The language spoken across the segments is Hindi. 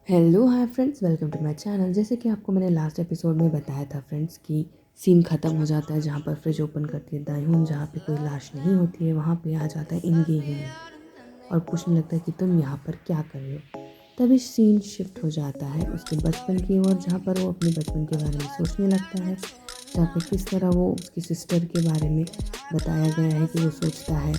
Hello hi friends, welcome to my channel. जैसे कि आपको मैंने लास्ट एपिसोड में बताया था फ्रेंड्स कि सीन ख़त्म हो जाता है जहाँ पर फ्रिज ओपन करती है दायून, जहाँ पे कोई लाश नहीं होती है वहाँ पे आ जाता है इन गे और पूछने लगता है कि तुम यहाँ पर क्या कर रहे हो। तभी सीन शिफ्ट हो जाता है उसके बचपन की ओर, जहाँ पर वो अपने बचपन के बारे में सोचने लगता है, जहाँ पे किस तरह वो उसकी सिस्टर के बारे में बताया गया है कि वो सोचता है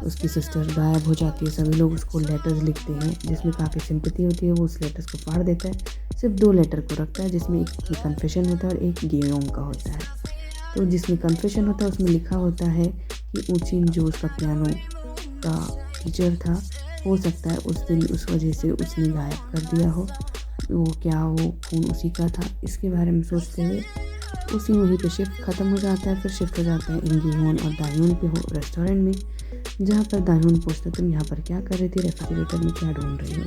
उसकी सिस्टर गायब हो जाती है। सभी लोग उसको लेटर्स लिखते हैं जिसमें काफ़ी सिंपैथी होती है। वो उस लेटर्स को फाड़ देता है, सिर्फ 2 लेटर को रखता है जिसमें एक कन्फेशन होता है और एक गेयोंग का होता है। तो जिसमें कन्फेशन होता है उसमें लिखा होता है कि ऊचिन जो उसका पियानो का टीचर था, हो सकता है उस दिन उस वजह से उसने गायब कर दिया हो। वो क्या वो खून उसी का था, इसके बारे में सोचते हुए उसी वहीं पे शिफ्ट ख़त्म हो जाता है। फिर शिफ्ट हो जाता है इंगी और दायून के रेस्टोरेंट में, जहाँ पर दायून पूछता तुम यहाँ पर क्या कर रही थी, रेफ्रिजरेटर में क्या ढूंढ रही हो।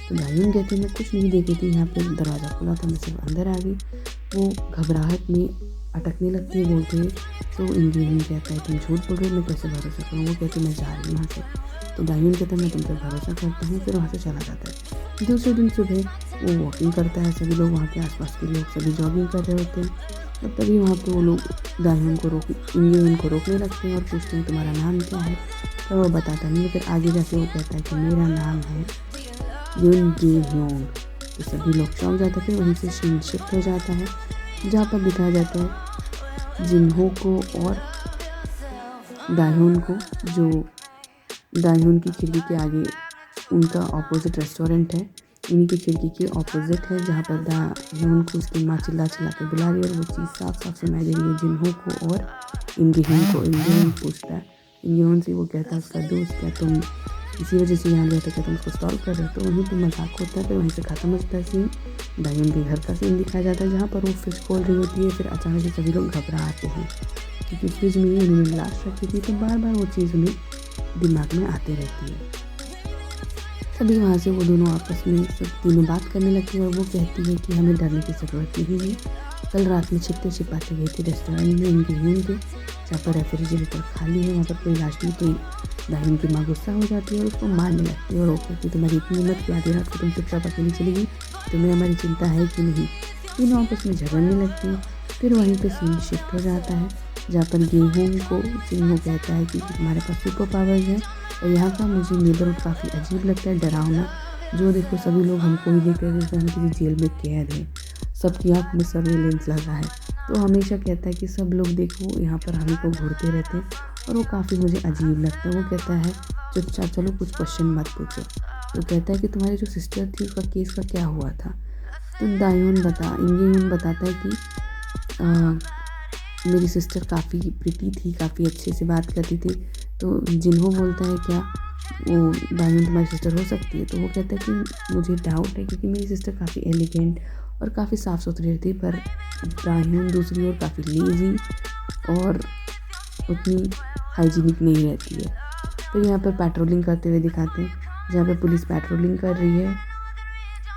तो दायून कहती मैं कुछ नहीं देखी थी, यहाँ पे दरवाज़ा खुला था, मैं सिर्फ अंदर आ गई। वो घबराहट में अटकने लगती है बोलते हुए। तो इंगी कहता है तुम झूठ बोल रहे हो, मैं कैसे भरोसा करूँ। वो कहती मैं जा रही हूँ वहाँ से। तो दायून कहता है मैं तुम पर भरोसा करता हूँ, फिर वहाँ से चला जाता है। दूसरे दिन सुबह वो वॉकिंग करता है, सभी लोग वहाँ के आसपास के लोग सभी जॉगिंग कर रहे होते हैं। और तभी वहाँ पे वो लोग दायून को रोकने लगते हैं और पूछते हैं तुम्हारा नाम क्या है। पर वो बताता नहीं है। फिर आगे जाके वो कहता है कि मेरा नाम है यून गे ह्योंग। तो सभी लोग चौंक जाते हैं। फिर वहीं से सीन शिफ्ट हो जाता है जहाँ पर दिखाया जाता है जिन्हो को और दायून को, जो दायून की खिड़की के आगे उनका ऑपोजिट रेस्टोरेंट है, इन्हीं की खिड़की के ऑपोजिट है, जहाँ पर दायून को उसकी माँ चिल्ला चिल्ला के बुला रही है और वो चीज़ साफ साफ सुनाई दे रही है जिन्हों को और इंगेहन को। इंगेहन पूछता है इंगेहन से, वो कहता है उसका दोस्त क्या तुम इसी वजह से यहाँ गया था, क्या तुम उसको सॉल्व कर रहे हो। तो वहीं पर मजाक होता है। फिर वहीं से ख़त्म होता है सीन। दायून के घर का सीन दिखाया जाता है जहाँ पर वो फ्रिज खोल रही होती है। फिर अचानक से सभी लोग घबरा आते हैं क्योंकि फ्रिज में ही उन्होंने लाश रखी थी, तो बार बार वो चीज़ उन्हें दिमाग में आती रहती है। तभी वहाँ से वो दोनों आपस में सब तीनों बात करने लगती है और वो कहती है कि हमें डरने की ज़रूरत नहीं है। कल रात में छिपते छिपाते गई थी रेस्टोरेंट में इनकी रूम के, जहाँ पर रेफ्रिजरेटर खाली है, वहाँ पर कोई लाश नहीं। तो दायून की माँ गुस्सा हो जाती है और उसको मारने लगती है और वो कहती तुम्हारी इतनी हिम्मत कि आधी रात को तुम चुपचाप अकेली चली गई, तुम्हें हमारी चिंता है कि नहीं। तीनों आपस में झगड़ने लगती हैं। फिर वहीं पर सीन शिफ्ट हो जाता है जहाँ पर गेहूँ को जिन्हों कहता है कि तुम्हारे पास सुपर पावर्स हैं और यहाँ का मुझे नेबरहुड काफ़ी अजीब लगता है, डरावना। जो देखो सभी लोग हमको ही देख रहे हैं जैसे हम किसी जेल में कैद हैं, सबकी आँख में सर्वेलेंस लगा है। तो हमेशा कहता है कि सब लोग देखो यहाँ पर हम ही को घूरते रहते हैं और वो काफ़ी मुझे अजीब लगता है। वो कहता है चुपचाप चलो, कुछ क्वेश्चन मत पूछो। तो कहता है कि तुम्हारी जो सिस्टर थी उसका केस का क्या हुआ था। तो इंगेयून बताता है कि मेरी सिस्टर काफ़ी प्रिटी थी, काफ़ी अच्छे से बात करती थी। तो जिन्हों बोलता है क्या वो दायून तुम्हारी सिस्टर हो सकती है। तो वो कहता है कि मुझे डाउट है क्योंकि मेरी सिस्टर काफ़ी एलिगेंट और काफ़ी साफ़ सुथरी रहती है, पर दायून दूसरी ओर काफ़ी लेज़ी और उतनी हाइजीनिक नहीं रहती है। फिर यहाँ पर पेट्रोलिंग करते हुए दिखाते हैं जहाँ पर पुलिस पेट्रोलिंग कर रही है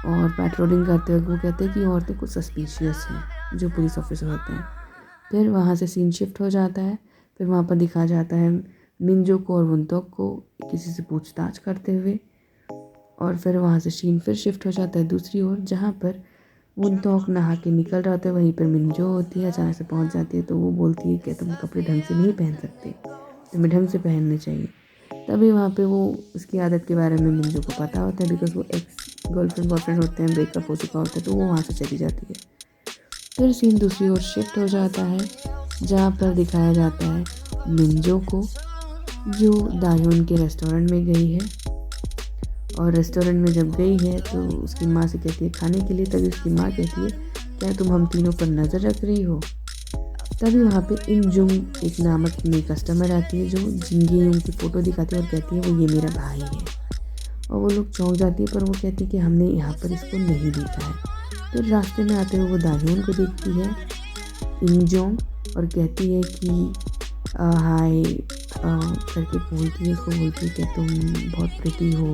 और पेट्रोलिंग करते वक्त वो कहते हैं कि औरतें कुछ सस्पिशियस हैं, जो पुलिस ऑफिसर होते हैं। फिर वहाँ से सीन शिफ्ट हो जाता है। फिर वहाँ पर दिखाया जाता है मिंजो को और वुनतोक को किसी से पूछताछ करते हुए। और फिर वहाँ से सीन फिर शिफ्ट हो जाता है दूसरी ओर, जहाँ पर वुनतोक नहा के निकल रहा होता है। वहीं पर मिंजो होती है, अचानक से पहुँच जाती है। तो वो बोलती है कि तुम कपड़े ढंग से नहीं पहन सकते, तुम्हें ढंग से पहनने चाहिए। तभी वहाँ पे वो उसकी आदत के बारे में मिंजो को पता होता है, बिकॉज वो एक्स गर्लफ्रेंड बॉयफ्रेंड होते हैं, ब्रेकअप हो चुका होता है। तो वो वहाँ से चली जाती है। फिर सीन दूसरी ओर शिफ्ट हो जाता है जहाँ पर दिखाया जाता है मिंजो को, जो दायून के रेस्टोरेंट में गई है। और रेस्टोरेंट में जब गई है तो उसकी माँ से कहती है खाने के लिए। तभी उसकी माँ कहती है क्या तुम हम तीनों पर नज़र रख रही हो। तभी वहाँ पे इंजुंग एक नामक नई कस्टमर आती है जो जिंगेयुंग की फ़ोटो दिखाती है और कहती है वो ये मेरा भाई है। और वो लोग चौंक जाती है, पर वो कहती है कि हमने यहाँ पर इसको नहीं देखा है। फिर रास्ते में आते हुए वो दायून को देखती है इंजोंग और कहती है कि हाय करके बोलती है, उसको बोलती है कि तुम बहुत प्रिटी हो,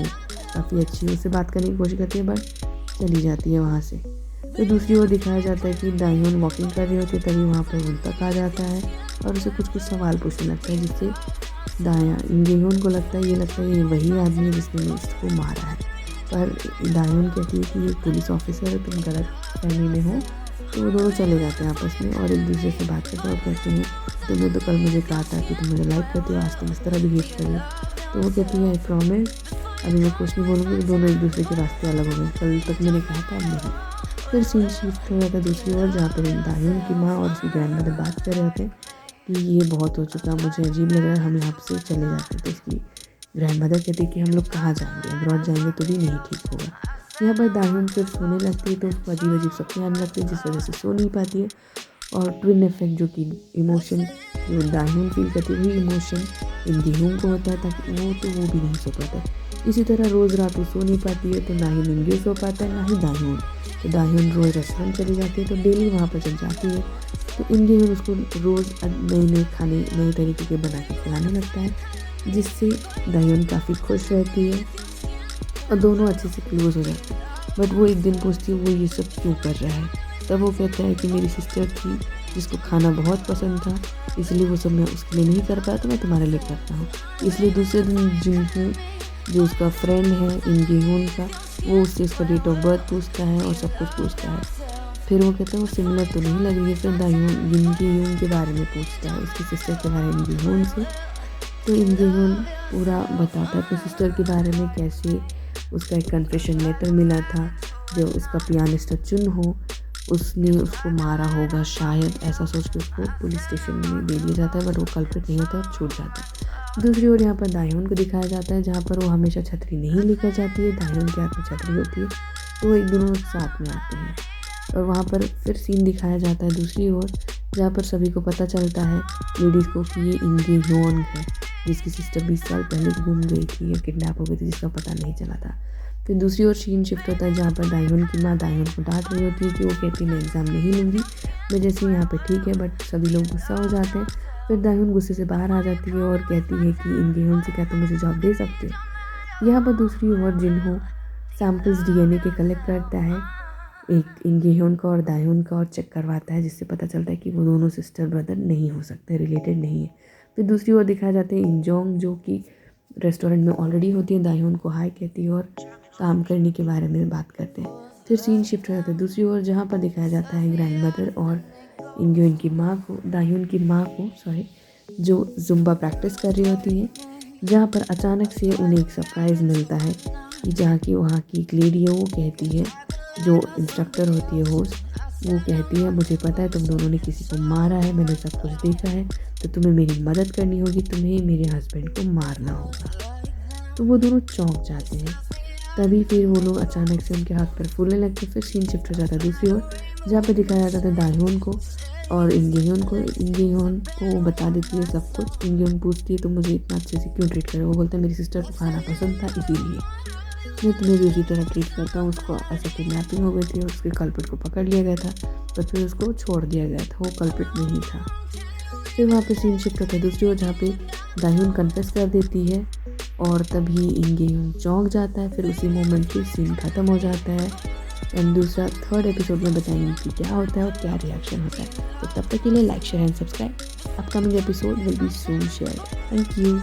काफ़ी अच्छी हो। उससे बात करने की कोशिश करती है बट चली जाती है वहाँ से। फिर दूसरी ओर दिखाया जाता है कि दायून वॉकिंग कर रही होती है। तभी वहाँ पर वुनतक आ जाता है और उसे कुछ कुछ सवाल पूछने लगता है, जिससे इंगेयोन को लगता है ये वही आदमी है जिसने उसको मारा है। पर दायून कहती है कि ये पुलिस ऑफिसर है, तुम गलत फहमी में हो। तो वो दोनों चले जाते हैं आपस में और एक दूसरे से बात करते हैं और कहते हैं तुमने तो कल मुझे कहा था कि तुम मुझे लाइक करते हो, आज तुम इस तरह बिहेव कर रही हो। तो वो कहती है आई प्रॉमिस, अभी मैं कुछ नहीं बोलूँगी। तो दोनों एक दूसरे के रास्ते अलग हो गए, कल तक मैंने कहा था अब नहीं। फिर सीन शिफ्ट हो जाता है दूसरी ओर, जहाँ पर दायून की माँ और उसकी ग्रैंड मदर बात कर रहे होते हैं कि ये बहुत हो चुका, मुझे अजीब लग रहा है, हम यहाँ से चले जाते हैं। तो उसकी ग्रैंड मदर कहती है कि हम लोग कहाँ जाएंगे, अब्रॉड जाएंगे तो भी नहीं ठीक होगा। यहाँ पर दायून फिर सोने लगती है तो उसको अजीब अजीब सपने आने लगते हैं, जिस वजह से सो नहीं पाती है। और ट्विन इफेक्ट जो कि इमोशन जो दायून फील करती है वही इमोशन इन गेहूँ को होता है, ताकि वो भी नहीं सो पाता है। इसी तरह रोज़ रात वो सो नहीं पाती है, तो ना ही निंगे सो पाता है ना ही दायून। तो दायून रोज़ रेस्टोरेंट चली जाती है, तो डेली वहाँ पर जब जाती है तो इन गेहूँ उसको रोज़ नए नए खाने नए तरीके के बना के खिलाने लगता है, जिससे दायून काफ़ी खुश रहती है और दोनों अच्छे से क्लोज हो जाते हैं। बट वो एक दिन पूछती है वो ये सब क्यों कर रहा है। तब वो कहता है कि मेरी सिस्टर थी जिसको खाना बहुत पसंद था, इसलिए वो सब मैं उसके लिए नहीं कर पाया, तो मैं तुम्हारे लिए करता हूँ। इसलिए दूसरे दिन जिनहू जो उसका फ्रेंड है इन गेहून का, वो उससे उसका डेट ऑफ बर्थ पूछता है और सब कुछ पूछता है। फिर वो कहता है वो सिमिलर तो नहीं लग रही है। फिर दायून इन गेहून के बारे में पूछता है, उसकी सिस्टर के बारे में इन गेहून से। तो इन गेहून पूरा बताता है अपनी सिस्टर के बारे में, कैसे उसका एक कन्फेशन लेटर मिला था, जो उसका पियानिस्ट चुनहो उसने उसको मारा होगा शायद, ऐसा सोच के उसको पुलिस स्टेशन में दे दिया जाता है, बट वो कल्प्रिट नहीं होता और छूट जाता है। दूसरी ओर यहाँ पर दायून को दिखाया जाता है, जहाँ पर वो हमेशा छतरी नहीं लेकर जाती है, दायून के हाथ में छतरी होती है, तो वो एक दोनों साथ में आते हैं। और वहाँ पर फिर सीन दिखाया जाता है दूसरी ओर, जहाँ पर सभी को पता चलता है लेडीज़ को कि ये इन गेहून है, जिसकी सिस्टर 20 साल पहले गुम गई थी या किडनैप हो गई थी, जिसका पता नहीं चला था। फिर दूसरी ओर सीन शिफ्ट होता है, जहाँ पर दायून की माँ दायून को डांट रही होती है कि वो कहती है मैं एग्ज़ाम नहीं लूँगी, मैं जैसे यहाँ पे ठीक है, बट सभी लोग गुस्सा हो जाते हैं। फिर दायून गुस्से से बाहर आ जाती है और कहती है कि इन गेहून से क्या तुम मुझे जॉब दे सकते हो। यहाँ पर दूसरी ओर जिन्हों सैम्पल्स DNA के कलेक्ट करता है, एक इन गेहून का और दायून का, और चेक करवाता है, जिससे पता चलता है कि वो दोनों सिस्टर ब्रदर नहीं हो सकते, रिलेटेड नहीं है। फिर दूसरी ओर दिखाया जाता है इंजोंग, जो कि रेस्टोरेंट में ऑलरेडी होती है, दायून को हाय कहती है और काम करने के बारे में बात करते हैं। फिर सीन शिफ्ट हो जाता है दूसरी ओर, जहाँ पर दिखाया जाता है ग्रैंड मदर और इंगेन की माँ को, दायून की माँ को जो जुम्बा प्रैक्टिस कर रही होती है, जहाँ पर अचानक से उन्हें एक सरप्राइज़ मिलता है कि जहाँ की वहाँ की एक लेडी है, वो कहती है, जो इंस्ट्रक्टर होती है होस्ट, वो कहती है मुझे पता है तुम दोनों ने किसी को मारा है, मैंने सब कुछ देखा है, तो तुम्हें मेरी मदद करनी होगी, तुम्हें मेरे हस्बैंड को मारना होगा। तो वो दोनों चौंक जाते हैं। तभी फिर वो लोग अचानक से उनके हाथ पर फूलने लगते हैं। फिर सीन शिफ्ट हो जाता है दूसरी ओर, जहाँ पर दिखाया जाता था दायून को और इंगेयोन को वो बता देती है सब कुछ। इंगेयोन पूछती है तो मुझे इतना अच्छे से क्यों ट्रीट करे, वो बोलता है मेरी सिस्टर को खाना पसंद था इसीलिए मैं तुम्हें भी उसी तरह ट्रीट करता हूँ। उसको ऐसे किडनैपिंग हो गई थी और उसके कल्प्रिट को पकड़ लिया गया था, पर फिर उसको छोड़ दिया गया था, वो कल्प्रिट नहीं था। फिर वहाँ पे सीन शिफ्ट होता है दूसरी ओर, जहाँ पे दायून कन्फेस कर देती है और तभी इंगेयोन चौंक जाता है। फिर उसी मोमेंट पे सीन ख़त्म हो जाता है एंड दूसरा थर्ड एपिसोड में बताएंगे कि क्या होता है और क्या रिएक्शन होता है। तो तब तक के लिए like share and subscribe. Upcoming episode will be soon share. Thank you.